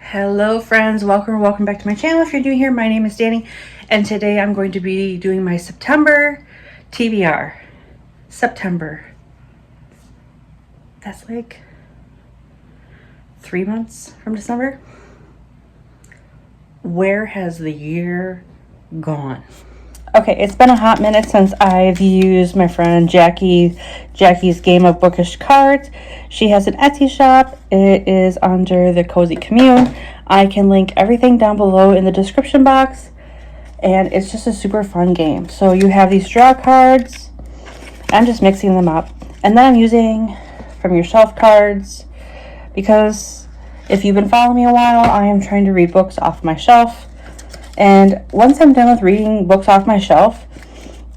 Hello friends, welcome back to my channel. If you're new here, my name is Danny, and today I'm going to be doing my September TBR. September. That's like 3 months from December. Where has the year gone? Okay, it's been a hot minute since I've used my friend Jacqie's Game of Bookish cards. She has an Etsy shop. It is under the Cozy Commune. I can link everything down below in the description box. And it's just a super fun game. So you have these draw cards. I'm just mixing them up. And then I'm using from your shelf cards. Because if you've been following me a while, I am trying to read books off my shelf. And once I'm done with reading books off my shelf,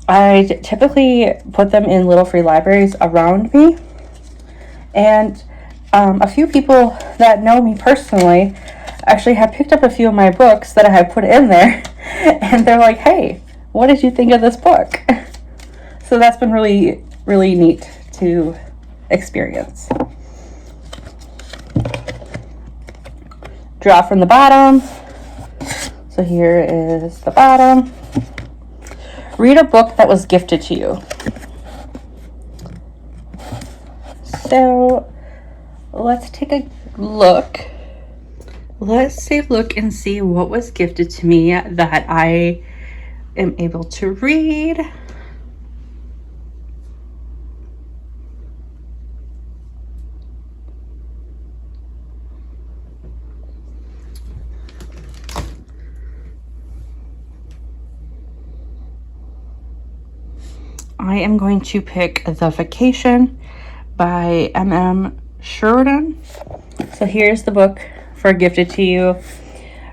I typically put them in little free libraries around me. And a few people that know me personally actually have picked up a few of my books that I have put in there. And they're like, hey, what did you think of this book? So that's been really, really neat to experience. Draw from the bottom. So here is the bottom. Read a book that was gifted to you. So let's take a look. Let's take a look and see what was gifted to me that I am able to read. I am going to pick The Vacation by M.M. Sheridan. So here's the book for Gifted to You.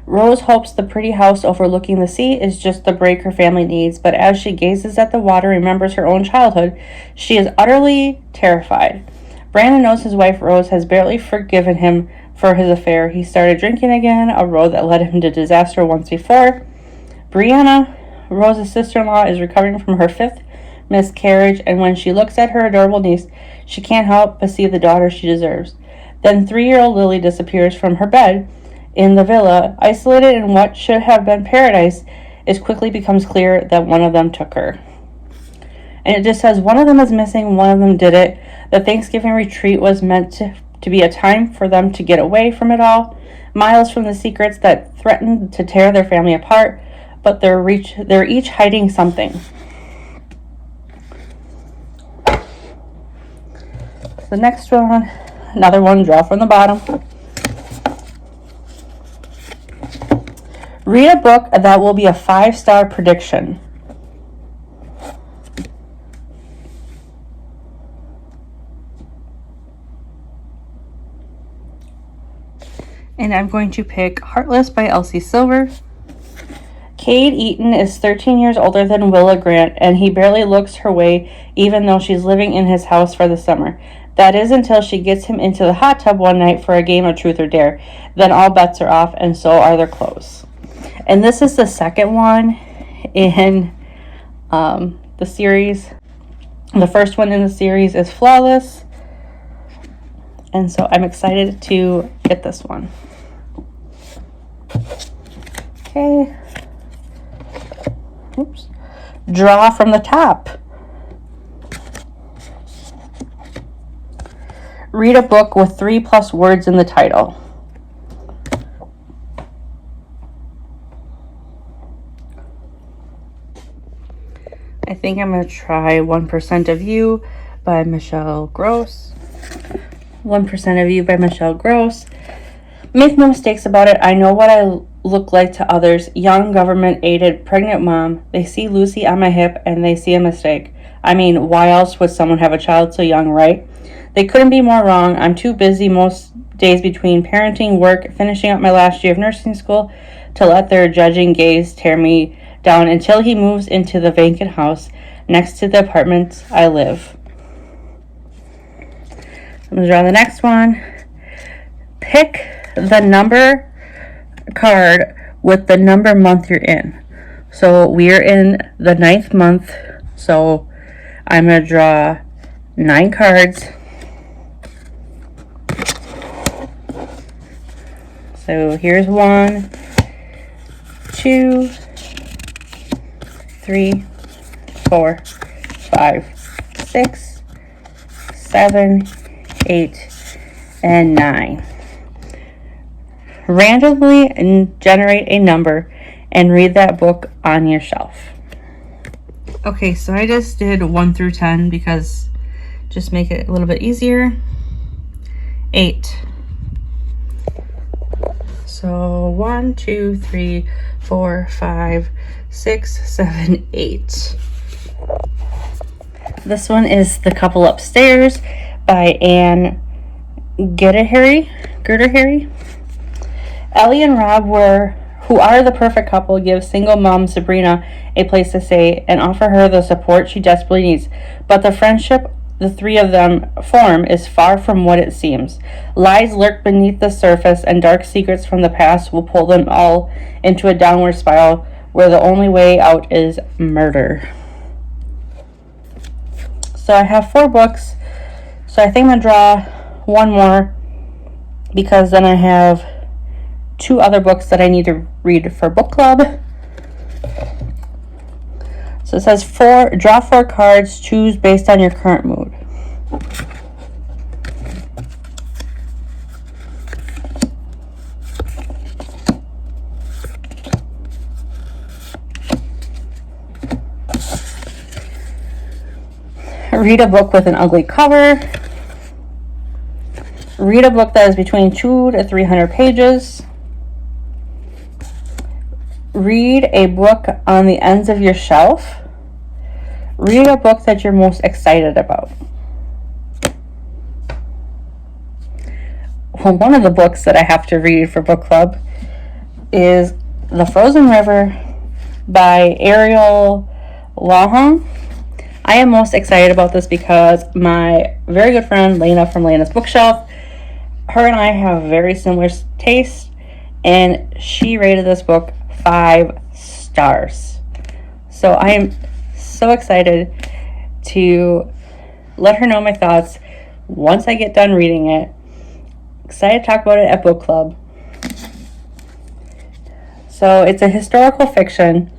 Rose hopes the pretty house overlooking the sea is just the break her family needs, but as she gazes at the water and remembers her own childhood, she is utterly terrified. Brandon knows his wife Rose has barely forgiven him for his affair. He started drinking again, a road that led him to disaster once before. Brianna, Rose's sister-in-law, is recovering from her 5th miscarriage, and when she looks at her adorable niece, she can't help but see the daughter she deserves. Then 3-year-old Lily disappears from her bed in the villa. Isolated in what should have been paradise, it quickly becomes clear that one of them took her. And it just says one of them is missing, one of them did it. The Thanksgiving retreat was meant to be a time for them to get away from it all, miles from the secrets that threatened to tear their family apart, but they're each hiding something. The next one, another one, draw from the bottom. Read a book that will be a 5-star prediction. And I'm going to pick Heartless by Elsie Silver. Cade Eaton is 13 years older than Willa Grant, and he barely looks her way even though she's living in his house for the summer. That is until she gets him into the hot tub one night for a game of truth or dare. Then all bets are off, and so are their clothes. And this is the second one in the series. The first one in the series is Flawless. And so I'm excited to get this one. Okay. Oops. Draw from the top. Read a book with 3+ words in the title. I think I'm going to try 1% of You by Michelle Gross. 1% of You by Michelle Gross. Make no mistakes about it. I know what I look like to others. Young, government-aided, pregnant mom. They see Lucy on my hip and they see a mistake. I mean, why else would someone have a child so young, right? They couldn't be more wrong. I'm too busy most days between parenting, work, finishing up my last year of nursing school to let their judging gaze tear me down until he moves into the vacant house next to the apartment I live. I'm going to draw the next one. Pick the number card with the number month you're in. So we're in the 9th month. So I'm going to draw 9 cards. So here's 1, 2, 3, 4, 5, 6, 7, 8, and 9. Randomly generate a number and read that book on your shelf. Okay, so I just did 1 through 10 because just make it a little bit easier. 8. So 1, 2, 3, 4, 5, 6, 7, 8. This one is The Couple Upstairs by Anne Gerder-Harry. Ellie and Rob, who are the perfect couple, give single mom Sabrina a place to stay and offer her the support she desperately needs. But the friendship the three of them form is far from what it seems. Lies lurk beneath the surface, and dark secrets from the past will pull them all into a downward spiral where the only way out is murder. So I have 4 books, so I think I'm going to draw one more because then I have 2 other books that I need to read for book club. So it says draw 4 cards, choose based on your current mood. Read a book with an ugly cover. Read a book that is between 200 to 300 pages. Read a book on the ends of your shelf. Read a book that you're most excited about. Well, one of the books that I have to read for book club is The Frozen River by Ariel Lawhon. I am most excited about this because my very good friend Lena from Lena's Bookshelf, her and I have very similar tastes, and she rated this book 5 stars. So I am so excited to let her know my thoughts once I get done reading it. Excited to talk about it at book club. So it's a historical fiction.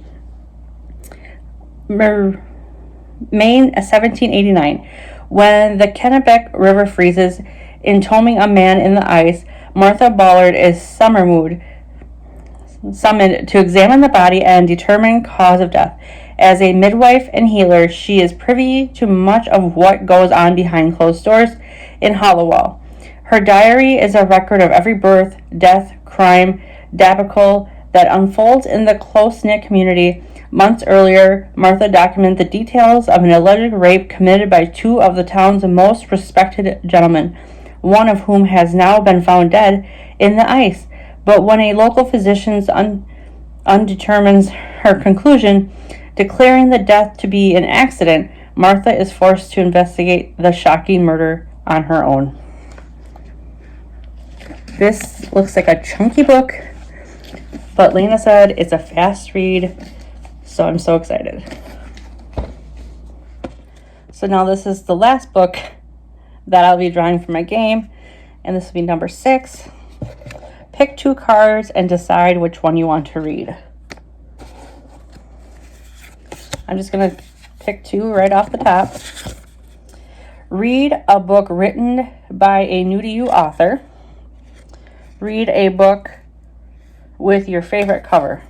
Maine, 1789. When the Kennebec River freezes, entombing a man in the ice, Martha Ballard is summoned to examine the body and determine cause of death. As a midwife and healer, she is privy to much of what goes on behind closed doors in Hollowell. Her diary is a record of every birth, death, crime, debacle that unfolds in the close-knit community. Months earlier, Martha documented the details of an alleged rape committed by 2 of the town's most respected gentlemen, one of whom has now been found dead in the ice. But when a local physician undetermines her conclusion, declaring the death to be an accident, Martha is forced to investigate the shocking murder on her own. This looks like a chunky book, but Lena said it's a fast read, so I'm so excited. So now this is the last book that I'll be drawing for my game, and this will be number 6. Pick 2 cards and decide which one you want to read. I'm just going to pick 2 right off the top. Read a book written by a new-to-you author. Read a book with your favorite cover.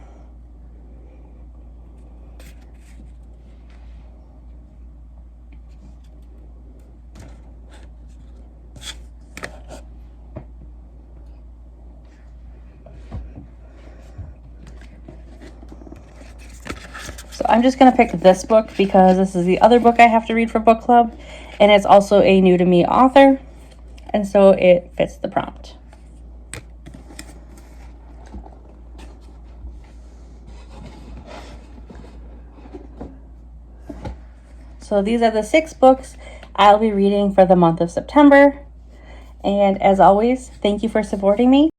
So I'm just going to pick this book because this is the other book I have to read for book club, and it's also a new-to-me author, and so it fits the prompt. So these are the 6 books I'll be reading for the month of September. And as always, thank you for supporting me.